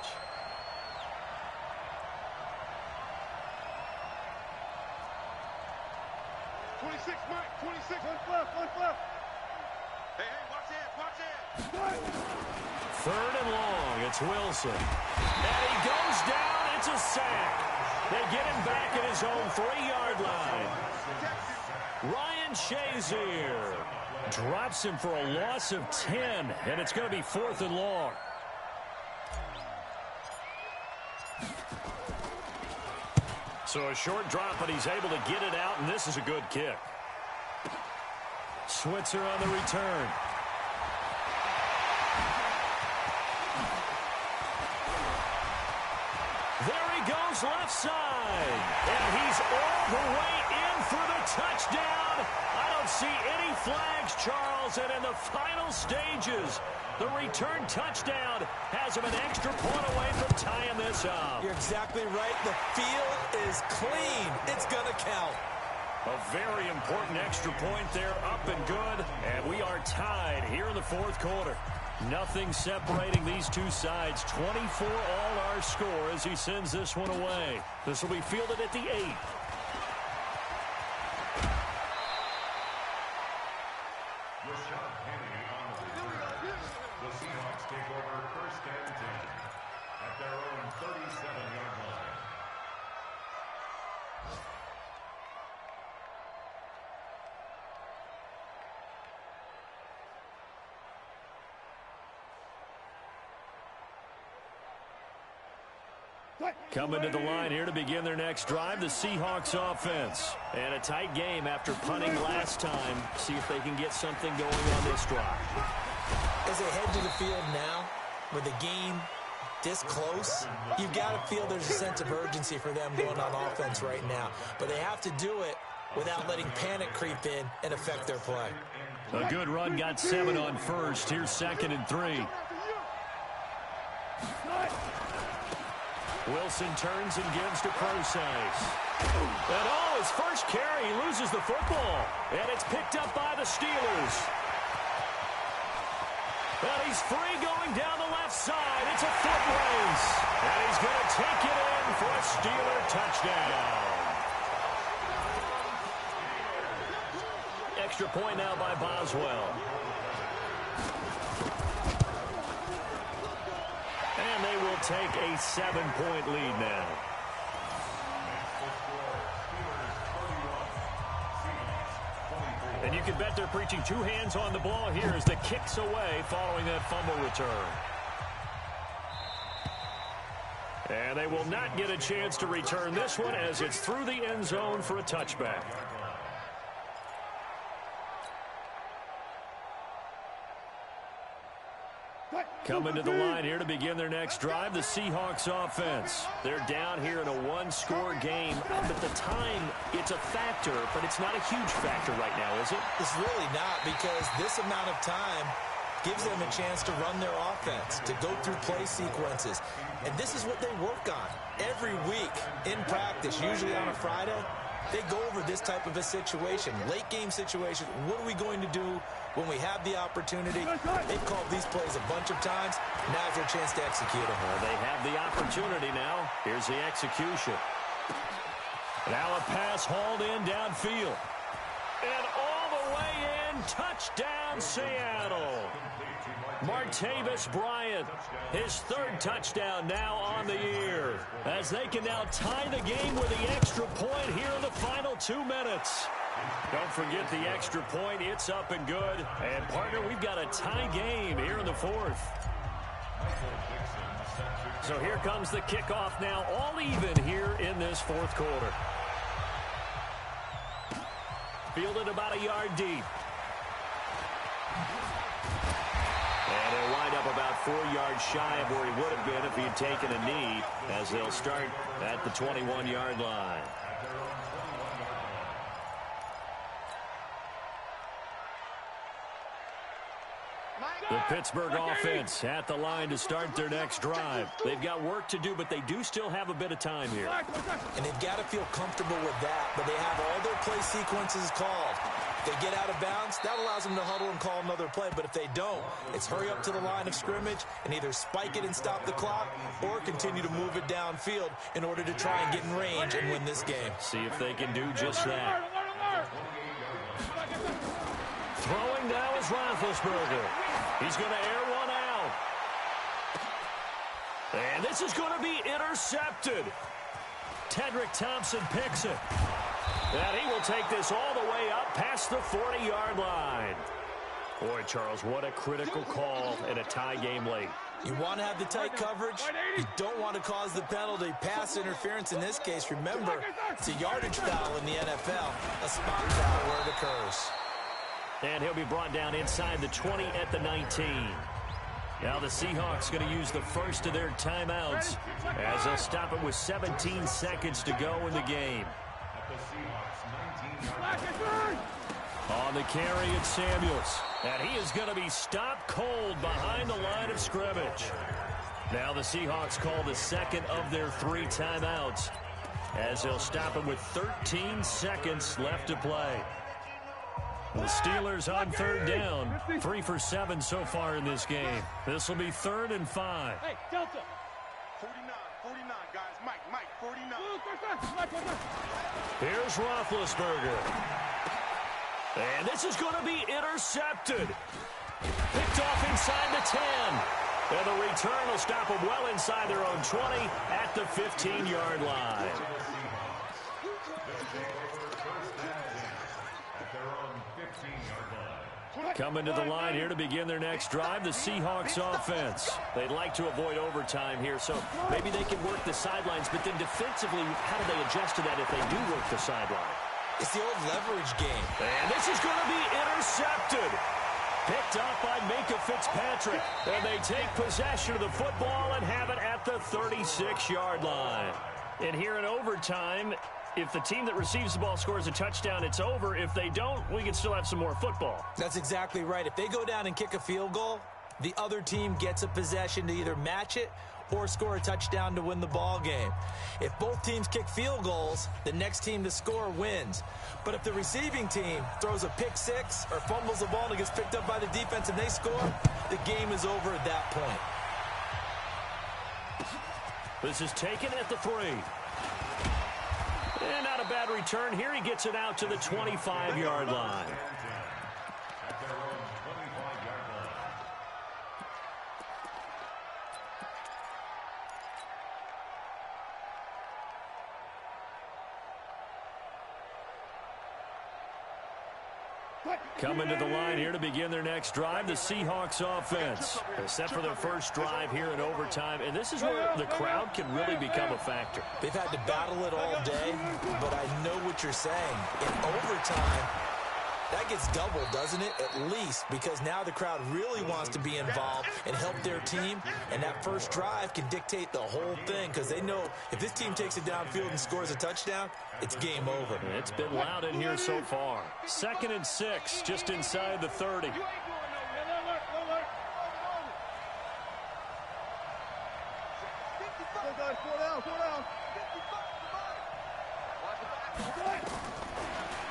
S4: Mike, 26. One left. Hey, watch it.
S2: 3rd and long. It's Wilson. And he goes down. It's a sack. They get him back at his own 3-yard line. Ryan Shazier drops him for a loss of 10, and it's going to be 4th and long. So a short drop, but he's able to get it out, and this is a good kick. Switzer on the return. There he goes left side. And he's all the way in for the touchdown. I don't see any flags, Charles, and in the final stages, the return touchdown has him an extra point away from tying this up.
S1: You're exactly right. The field is clean. It's going to count.
S2: A very important extra point there, up and good. And we are tied here in the fourth quarter. Nothing separating these two sides. 24 all our score as he sends this one away. This will be fielded at the 8.
S5: The Seahawks take over first and 10 at their own 37-yard line.
S2: Coming to the line here to begin their next drive, the Seahawks offense. And a tight game after punting last time. See if they can get something going on this drive.
S1: As they head to the field now, with the game this close, you've got to feel there's a sense of urgency for them going on offense right now. But they have to do it without letting panic creep in and affect their play.
S2: A good run, got 7 on first. Here's 2nd and 3. Wilson turns and gives to Procise. And his first carry, he loses the football. And it's picked up by the Steelers. And he's free going down the left side. It's a foot race. And he's going to take it in for a Steeler touchdown. Extra point now by Boswell. And they will take a 7-point lead now. And you can bet they're preaching 2 hands on the ball here as the kick's away following that fumble return. And they will not get a chance to return this one as it's through the end zone for a touchback. Coming to the line here to begin their next drive, the Seahawks offense. They're down here in a 1-score game. At the time, it's a factor, but it's not a huge factor right now, is it?
S1: It's really not, because this amount of time gives them a chance to run their offense, to go through play sequences. And this is what they work on every week in practice, usually on a Friday. They go over this type of a situation, late game situation. What are we going to do when we have the opportunity? They've called these plays a bunch of times. Now's their chance to execute them.
S2: Well, they have the opportunity now. Here's the execution. Now a pass hauled in downfield. And all the way in, touchdown Seattle. Martavis Bryant, his 3rd touchdown now on the year, as they can now tie the game with the extra point here in the final 2 minutes. Don't forget the extra point. It's up and good. And, partner, we've got a tie game here in the 4th. So here comes the kickoff now, all even here in this 4th quarter. Fielded about a yard deep. And he'll wind up about 4 yards shy of where he would have been if he had taken a knee, as they'll start at the 21-yard line. The Pittsburgh offense at the line to start their next drive. They've got work to do, but they do still have a bit of time here.
S1: And they've got to feel comfortable with that, but they have all their play sequences called. If they get out of bounds, that allows them to huddle and call another play. But if they don't, it's hurry up to the line of scrimmage and either spike it and stop the clock or continue to move it downfield in order to try and get in range and win this game.
S2: See if they can do just that. Throwing now is Roethlisberger. He's going to air one out. And this is going to be intercepted. Tedrick Thompson picks it. And he will take this all the way up past the 40-yard line. Boy, Charles, what a critical call in a tie game late.
S1: You want to have the tight coverage. You don't want to cause the penalty. Pass interference in this case. Remember, it's a yardage foul in the NFL. A spot foul where it occurs.
S2: And he'll be brought down inside the 20 at the 19. Now the Seahawks going to use the first of their timeouts as they'll stop it with 17 seconds to go in the game.
S5: the Seahawks 19-yard line.
S2: On the carry, it's Samuels. And he is going to be stopped cold behind the line of scrimmage. Now the Seahawks call the second of their 3 timeouts, as they'll stop him with 13 seconds left to play. The Steelers on third down, 3 for 7 so far in this game. This will be 3rd and 5.
S3: Hey, Delta.
S4: 49, guys. Mike, 49.
S2: Here's Roethlisberger. And this is going to be intercepted. Picked off inside the 10. And the return will stop them well inside their own 20 at the 15-yard line. Coming to the line here to begin their next drive, the Seahawks offense. They'd like to avoid overtime here, so maybe they can work the sidelines, but then defensively, how do they adjust to that if they do work the sideline?
S1: It's the old leverage game.
S2: And this is going to be intercepted. Picked up by Minkah Fitzpatrick. And they take possession of the football and have it at the 36-yard line. And here in overtime, if the team that receives the ball scores a touchdown, it's over. If they don't, we can still have some more football.
S1: That's exactly right. If they go down and kick a field goal, the other team gets a possession to either match it or score a touchdown to win the ball game. If both teams kick field goals, the next team to score wins. But if the receiving team throws a pick six or fumbles the ball and it gets picked up by the defense and they score, the game is over at that point.
S2: This is taken at the 3. And not a bad return here. He gets it out to the 25-yard line.
S5: At their own 25-yard line.
S2: Coming to the line here to begin their next drive, the Seahawks offense. They're set for their first drive here in overtime, and this is where the crowd can really become a factor.
S1: They've had to battle it all day, but I know what you're saying. In overtime, that gets doubled, doesn't it? At least, because now the crowd really wants to be involved and help their team, and that first drive can dictate the whole thing because they know if this team takes it downfield and scores a touchdown, it's game over.
S2: It's been loud in here so far. 2nd and 6, just inside the 30.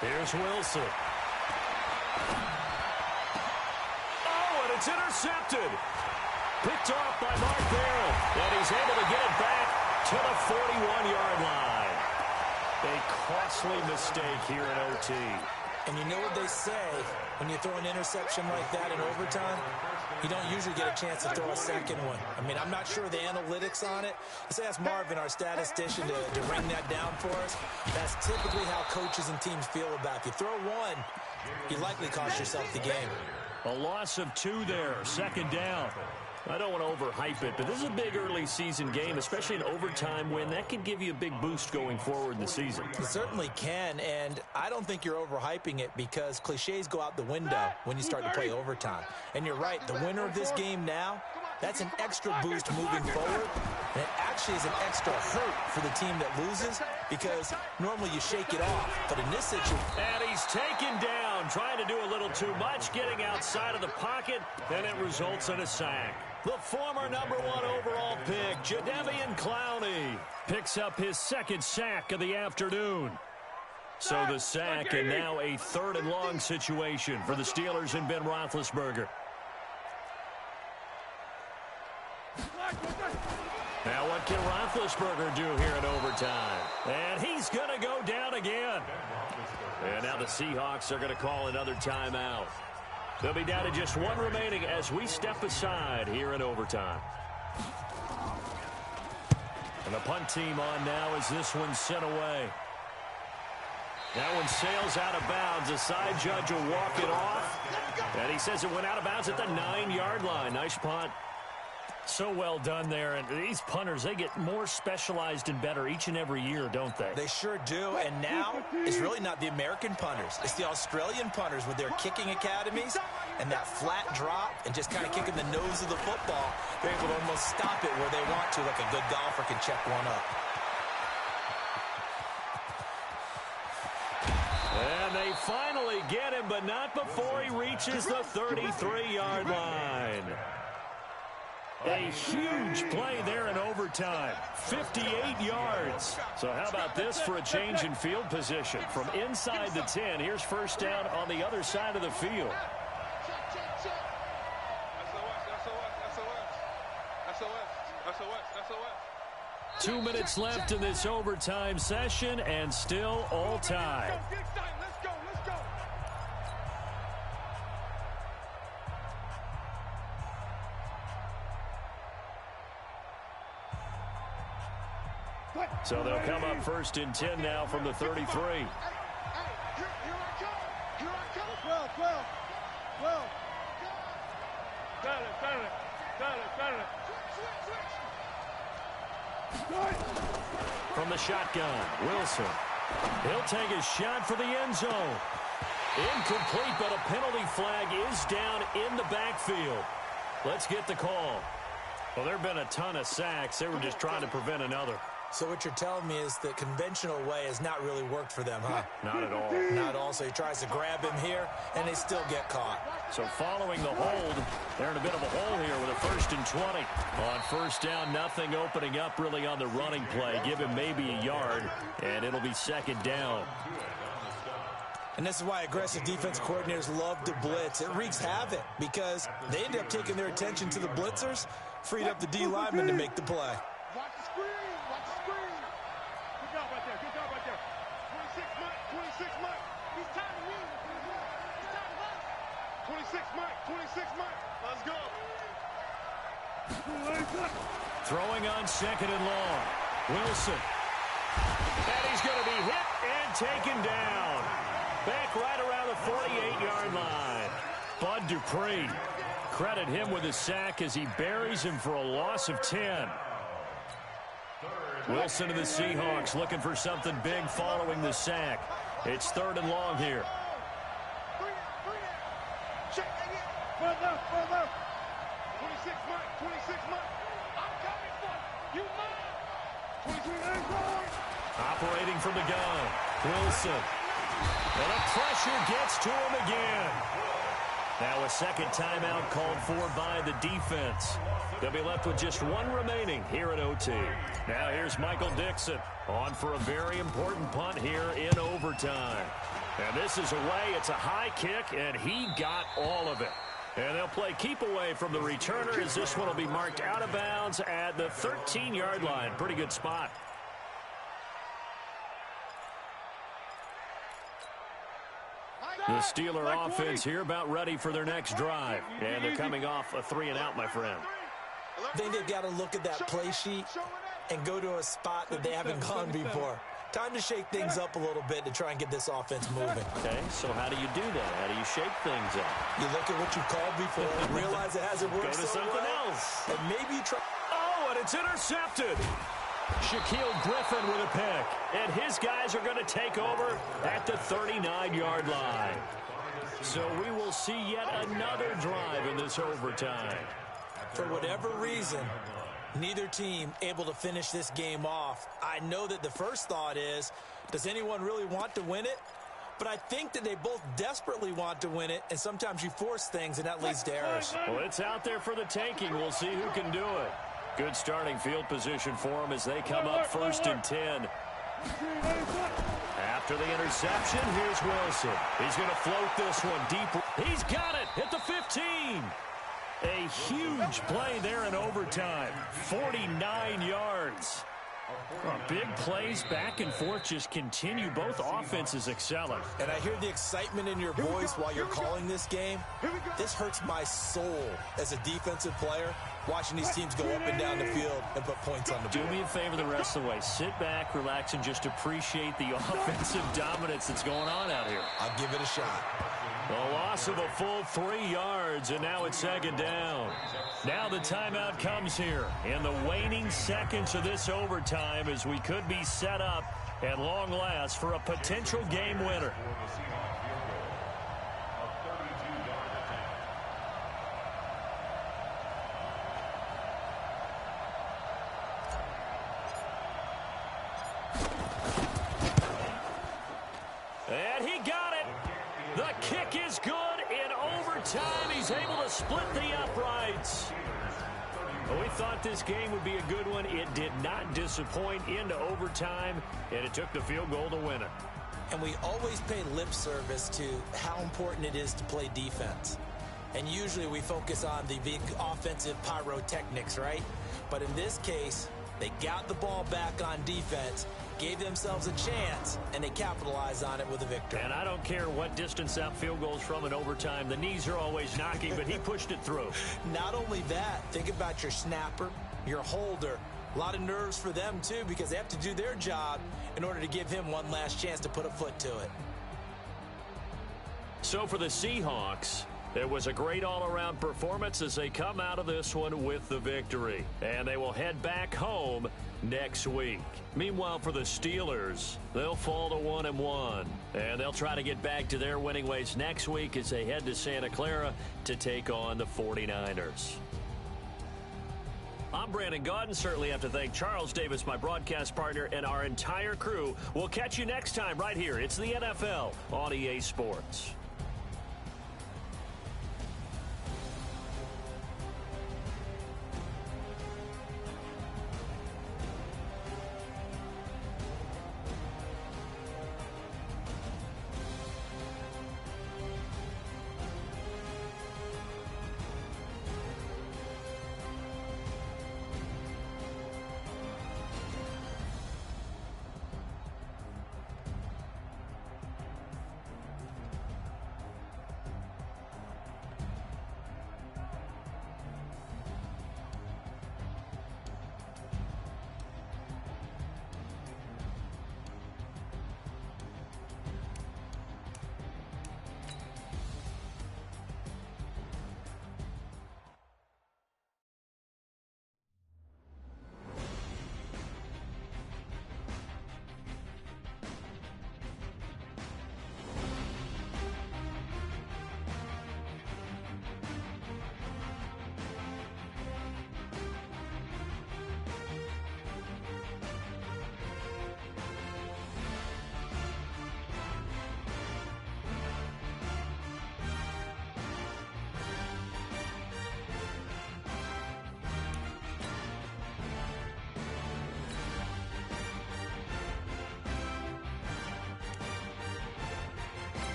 S2: Here's Wilson. Oh, and it's intercepted. Picked off by Mark Barron. And he's able to get it back to the 41-yard line. A costly mistake here in OT.
S1: And you know what they say, when you throw an interception like that in overtime, you don't usually get a chance to throw a second one. I mean, I'm not sure of the analytics on it. Let's ask Marvin, our statistician, to ring that down for us. That's typically how coaches and teams feel about it. If you throw one, you likely cost yourself the game.
S2: A loss of 2 there, 2nd down. I don't want to overhype it, but this is a big early season game, especially an overtime win. That could give you a big boost going forward in the season.
S1: It certainly can, and I don't think you're overhyping it because cliches go out the window when you start to play overtime. And you're right, the winner of this game now, that's an extra boost moving forward, and it actually is an extra hurt for the team that loses because normally you shake it off, but in this situation...
S2: And he's taken down, trying to do a little too much, getting outside of the pocket, and it results in a sack. The former number 1 overall pick, Jadeveon Clowney, picks up his 2nd sack of the afternoon. So the sack, and now a 3rd and long situation for the Steelers and Ben Roethlisberger. Now what can Roethlisberger do here in overtime? And he's going to go down again. And now the Seahawks are going to call another timeout. They'll be down to just 1 remaining as we step aside here in overtime. And the punt team on now as this one's sent away. That one sails out of bounds. The side judge will walk it off. And he says it went out of bounds at the 9-yard line. Nice punt. So well done there. And these punters, they get more specialized and better each and every year, don't they?
S1: They sure do. And now it's really not the American punters. It's the Australian punters with their kicking academies and that flat drop and just kind of kicking the nose of the football. They're able to almost stop it where they want to, like a good golfer can check one up.
S2: finally get him, but not before he reaches the 33-yard line. A huge play there in overtime. 58 yards. So how about this for a change in field position? From inside the 10, here's first down on the other side of the field. SOS. 2 minutes left in this overtime session, and still all tied. So they'll come up first and 10 now from the 33.
S4: Here I come. 12.
S2: From the shotgun, Wilson. He'll take a shot for the end zone. Incomplete, but a penalty flag is down in the backfield. Let's get the call. Well, there have been a ton of sacks. They were just trying to prevent another.
S1: So what you're telling me is the conventional way has not really worked for them, huh?
S2: Not at all.
S1: Not at all. So he tries to grab him here, and they still get caught.
S2: So following the hold, they're in a bit of a hole here with a 1st and 20. On first down, nothing opening up really on the running play. Give him maybe a yard, and it'll be 2nd down.
S1: And this is why aggressive defense coordinators love to blitz. It wreaks havoc because they end up taking their attention to the blitzers, freed up the D lineman to make the play.
S4: Watch the screen. Good job right there. 26 Mike. He's time to win. He's time to win. 26 Mike. Let's go.
S2: Throwing on 2nd and long. Wilson. And he's going to be hit and taken down. Back right around the 48-yard line. Bud Dupree. Credit him with a sack as he buries him for a loss of 10. Wilson to the Seahawks looking for something big following the sack. It's 3rd and long here.
S4: Check again. Well done. 26 Mike. I'm coming for you, Mike. 23
S2: Operating from the gun. Wilson. And the pressure gets to him again. Now a 2nd timeout called for by the defense. They'll be left with just 1 remaining here at OT. Now here's Michael Dixon on for a very important punt here in overtime. And this is away. It's a high kick, and he got all of it. And they'll play keep away from the returner as this one will be marked out of bounds at the 13-yard line. Pretty good spot. The Steeler offense here about ready for their next drive. And they're coming off a 3-and-out, my friend.
S1: I think they've got to look at that play sheet and go to a spot that they haven't gone before. Time to shake things up a little bit to try and get this offense moving.
S2: Okay, so how do you do that? How do you shake things up?
S1: You look at what you called before and realize it hasn't worked.
S2: Go to something else.
S1: And maybe you try.
S2: Oh, and it's intercepted. Shaquille Griffin with a pick. And his guys are going to take over at the 39-yard line. So we will see yet another drive in this overtime.
S1: For whatever reason, neither team able to finish this game off. I know that the first thought is, does anyone really want to win it? But I think that they both desperately want to win it, and sometimes you force things, and that leads to errors.
S2: Well, it's out there for the taking. We'll see who can do it. Good starting field position for them as they come up 1st and 10. After the interception, here's Wilson. He's going to float this one deep. He's got it at the 15. A huge play there in overtime. 49 yards. Big plays back and forth just continue. Both offenses excelling.
S1: And I hear the excitement in your voice while you're calling this game. This hurts my soul as a defensive player, watching these teams go up and down the field and put points on the board.
S2: Do me a favor the rest of the way. Sit back, relax, and just appreciate the offensive dominance that's going on out here.
S1: I'll give it a shot.
S2: A loss of a full 3 yards, and now it's 2nd down. Now the timeout comes here in the waning seconds of this overtime as we could be set up at long last for a potential game winner. And he got it. The kick is good. In overtime, he's able to split the uprights. We thought this game would be a good one. It did not disappoint into overtime, and it took the field goal to win it.
S1: And we always pay lip service to how important it is to play defense. And usually we focus on the big offensive pyrotechnics, right? But in this case, they got the ball back on defense, gave themselves a chance, and they capitalized on it with a victory.
S2: And I don't care what distance that field goal is from in overtime. The knees are always knocking, but he pushed it through. Not
S1: only that, think about your snapper, your holder. A lot of nerves for them, too, because they have to do their job in order to give him one last chance to put a foot to it.
S2: So for the Seahawks, it was a great all-around performance as they come out of this one with the victory. And they will head back home next week. Meanwhile, for the Steelers, they'll fall to 1-1. And they'll try to get back to their winning ways next week as they head to Santa Clara to take on the 49ers. I'm Brandon Gaudin. Certainly have to thank Charles Davis, my broadcast partner, and our entire crew. We'll catch you next time right here. It's the NFL on EA Sports.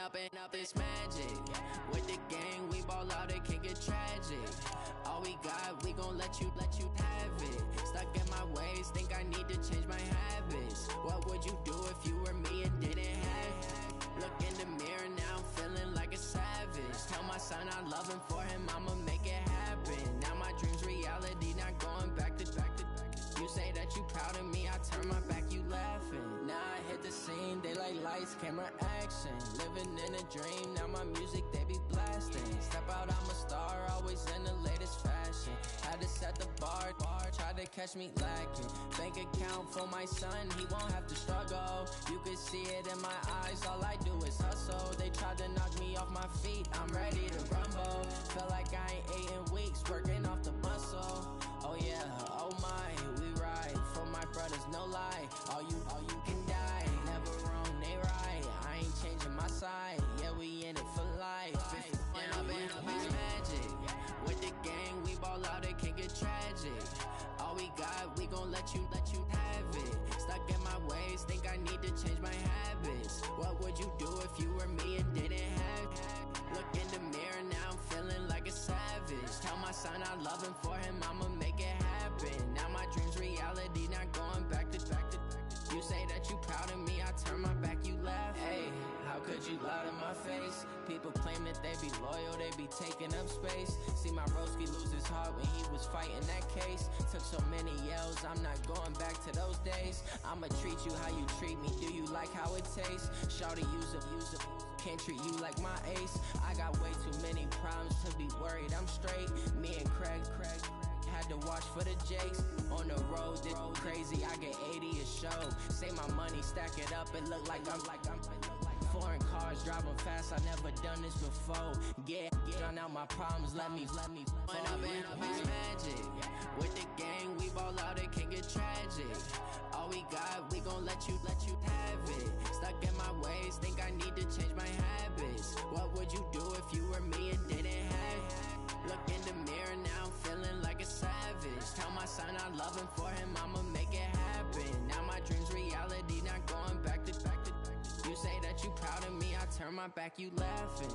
S6: Up and up this magic. With the gang, we ball out, it can get tragic. All we got, we gon' let you have it. Stuck in my ways, think I need to change my habits. What would you do if you were me and did turn my back, you laughing. Now I hit the scene, they like lights, camera, action. Living in a dream, now my music, they be blasting. Step out, I'm a star, always in the latest fashion. Had to set the bar, try to catch me lacking. Bank account for my son, he won't have to struggle. You can see it in my eyes, all I do is hustle. They tried to knock me off my feet, I'm ready to rumble. Felt like I ain't ate in weeks, working off the muscle. Oh yeah, oh my, we ride for my brothers, no lie. All you can die, never wrong, they right. I ain't changing my side, yeah, we in it for life. When I've been magic, with the gang, we ball out, it can get tragic. All we got, we gon' let you have it. Stuck in my ways, think I need to change my habits. What would you do if you were me and didn't have? Look in the mirror, now I'm feeling like a savage. Tell my son I love him, for him I'ma make it happen. Now my dream's reality, not going back to. You say that you proud of me, I turn my back, you laugh. Hey, how could you lie to my face? People claim that they be loyal, they be taking up space. See my broski lose his heart when he was fighting that case. Took so many yells, I'm not going back to those days. I'ma treat you how you treat me, do you like how it tastes? Shawty, use up, can't treat you like my ace. I got way too many problems to be worried, I'm straight. Me and Craig had to watch for the Jakes. On the road, this crazy, I get 80 a show. Say my money, stack it up, it look like I'm foreign cars, driving fast, I never done this before. Get drown out my problems, let me When I've been magic, with the gang, we ball out, it can get tragic. All we got, we gon' let you have it. Stuck in my ways, think I need to change my habits. What would you do if you were me and didn't have? Look in the mirror, now I'm feeling like a savage. Tell my son I love him, for him I'ma make it happen. Now my dream's reality, not going back to. You say that you proud of me, I turn my back, you laughing.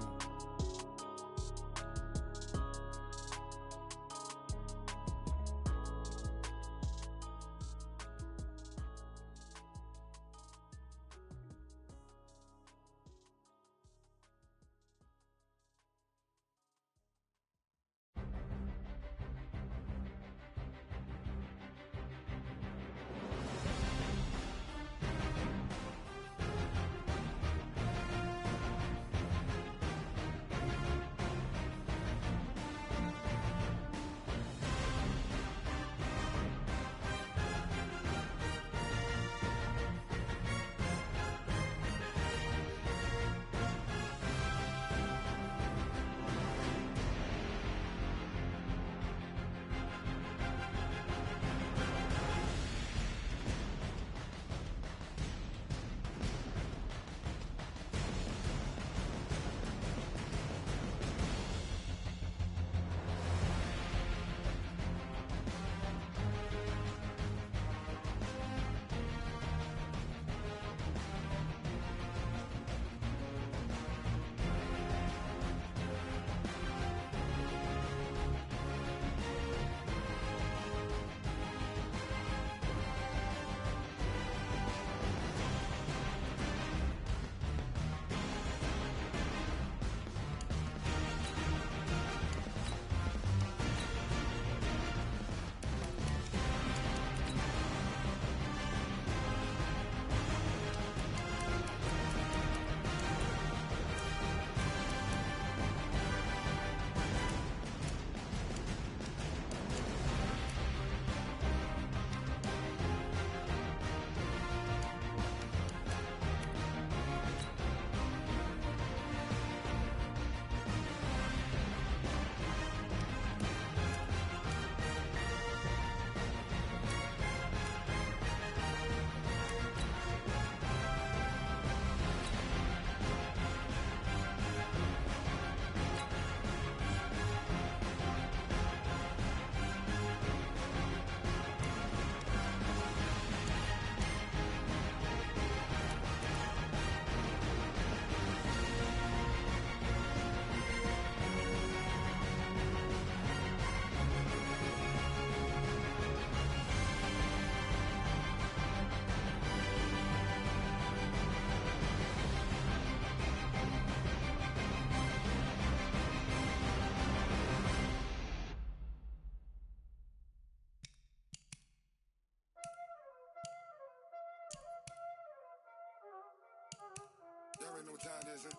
S7: already know what time it is, huh?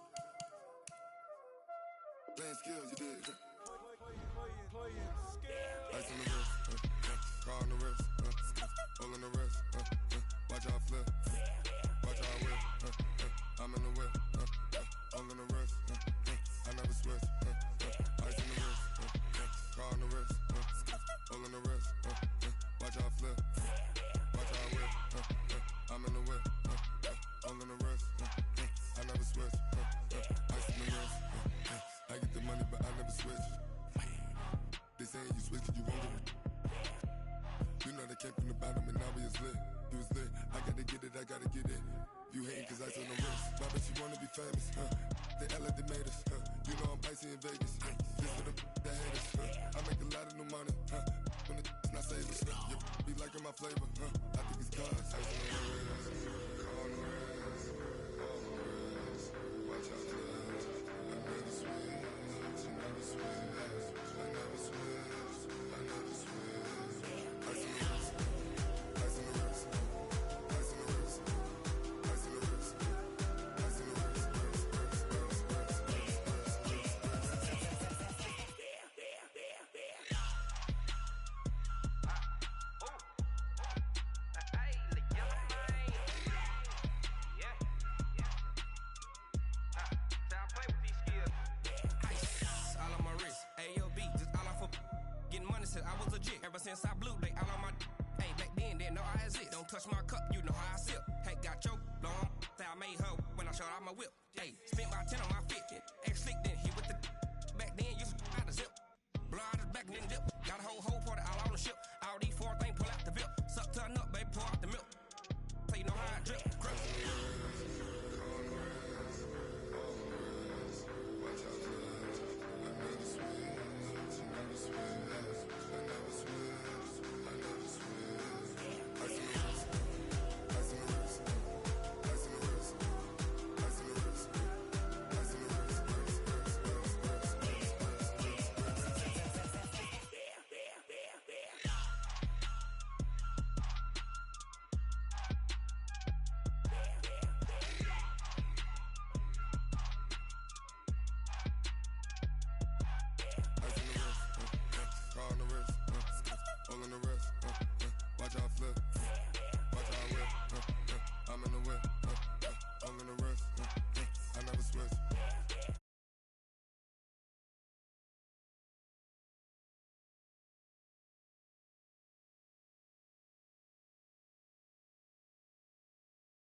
S7: Playing skills, you did.
S1: Playing skills.
S7: Ice on the wrist, car on the wrist, hole in the wrist, watch how I flip, watch how I whip, I'm in the whip, hole in the wrist, I never switch, ice in the wrist, car on the wrist, hole in the wrist, watch how I flip, watch how I whip, I'm in the whip, hole in the wrist, I never switch, ice in the wrist, I get the money but I never switch. They saying you switch 'cause you won't get it. You know they came from the bottom and now we is lit. You was lit, I gotta get it, I gotta get it. You hating 'cause ice on the wrist. Why bet you wanna be famous, They Ella, they made us, You know I'm icy in Vegas, This for the that hate us, I make a lot of new money, When the not savers, You be liking my flavor, I think it's cause ice on the wrist, on the wrist, on the wrist. Watch out, I never switch, I never switch. I never switch, I never switch. Ice in the wrist, ice in the wrist, ice in the wrist, ice in the wrist, ice in the wrist,
S8: I was legit. Ever since I blew, they all on my hey, back then, didn't know I exist. Don't touch my cup, you know how I sip. Hey, got your long, I made her when I showed out my whip. Hey, spent about 10 on my 50. Ex-slick, then hit with the back then, used to out the zip. Blow out his back and then dip. Got a whole party all on the ship. All these four things, pull out the VIP. Suck to a nut, baby, pour out the milk. So you know how I drip. Grip.
S7: Watch how I flip,